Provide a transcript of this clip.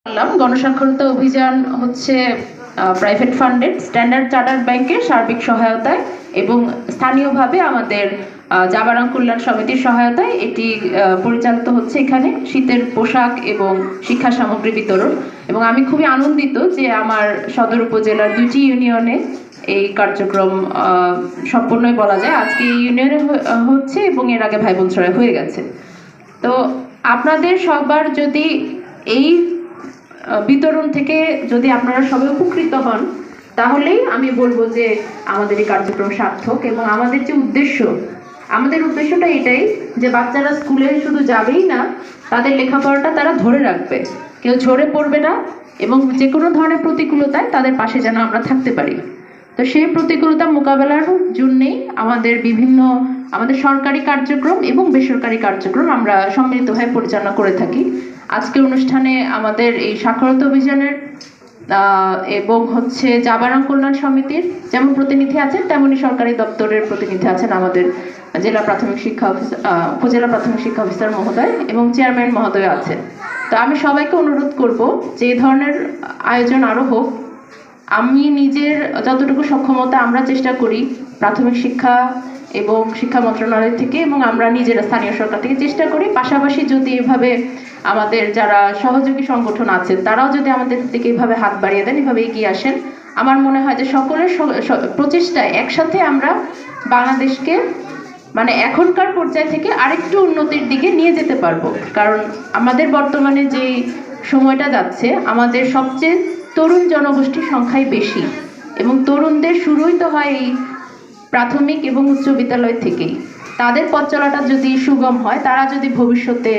বললাম গণসাক্ষরতা অভিযান হচ্ছে প্রাইভেট ফান্ডেড স্ট্যান্ডার্ড চার্টার্ড ব্যাংকের সার্বিক সহায়তায় এবং স্থানীয়ভাবে আমাদের জাবারাং কল্যাণ সমিতির সহায়তায় এটি পরিচালিত হচ্ছে। এখানে শীতের পোশাক এবং শিক্ষা সামগ্রী বিতরণ, এবং আমি খুবই আনন্দিত যে আমার সদর উপজেলার 2টি ইউনিয়নে এই কার্যক্রম সম্পূর্ণই বলা যায় আজকে এই ইউনিয়নে হচ্ছে এবং এর আগে ভাইবোনছড়ায় হয়ে গেছে। তো আপনাদের সবার যদি এই বিতরণ থেকে যদি আপনারা সবাই উপকৃত হন, তাহলেই আমি বলবো যে আমাদের এই কার্যক্রম সার্থক। এবং আমাদের যে আমাদের উদ্দেশ্যটা এটাই যে বাচ্চারা স্কুলে শুধু যাবেই না, তাদের লেখাপড়াটা তারা ধরে রাখবে, কেউ ঝরে পড়বে না, এবং যে কোনো ধরনের প্রতিকূলতায় তাদের পাশে যেন আমরা থাকতে পারি। তো সেই প্রতিকূলতা মোকাবেলার জন্যেই আমাদের সরকারি কার্যক্রম এবং বেসরকারি কার্যক্রম আমরা সম্মিলিতভাবে পরিচালনা করে থাকি। আজকের অনুষ্ঠানে আমাদের এই সাক্ষরতা অভিযানের এবং জাবারাং কল্যাণ সমিতির যেমন প্রতিনিধি আছেন, তেমনি সরকারি দপ্তরের প্রতিনিধি আছেন, আমাদের জেলা প্রাথমিক শিক্ষা অফিসার, উপজেলা প্রাথমিক শিক্ষা অফিসার মহোদয় এবং চেয়ারম্যান মহোদয় আছেন। তো আমি সবাইকে অনুরোধ করব যে এই ধরনের আয়োজন আরো হোক। আমি নিজের যতটুকু সক্ষমতা আমরা চেষ্টা করি প্রাথমিক শিক্ষা এবং শিক্ষা মন্ত্রণালয় থেকে, এবং আমরা নিজেরা স্থানীয় সরকার থেকে চেষ্টা করি। পাশাপাশি যদি এভাবে আমাদের যারা সহযোগী সংগঠন আছেন তারাও যদি আমাদের থেকে এভাবে হাত বাড়িয়ে দেন, এভাবে এগিয়ে আসেন, আমার মনে হয় যে সকলের প্রচেষ্টায় একসাথে আমরা বাংলাদেশকে এখনকার পর্যায় থেকে আরেকটু উন্নতির দিকে নিয়ে যেতে পারবো। কারণ আমাদের বর্তমানে যে সময়টা যাচ্ছে, আমাদের সবচেয়ে তরুণ জনগোষ্ঠীর সংখ্যাই বেশি, এবং তরুণদের শুরুই তো হয় এই প্রাথমিক এবং উচ্চ বিদ্যালয় থেকেই। তাদের পথ চলাটা যদি সুগম হয়, তারা যদি ভবিষ্যতে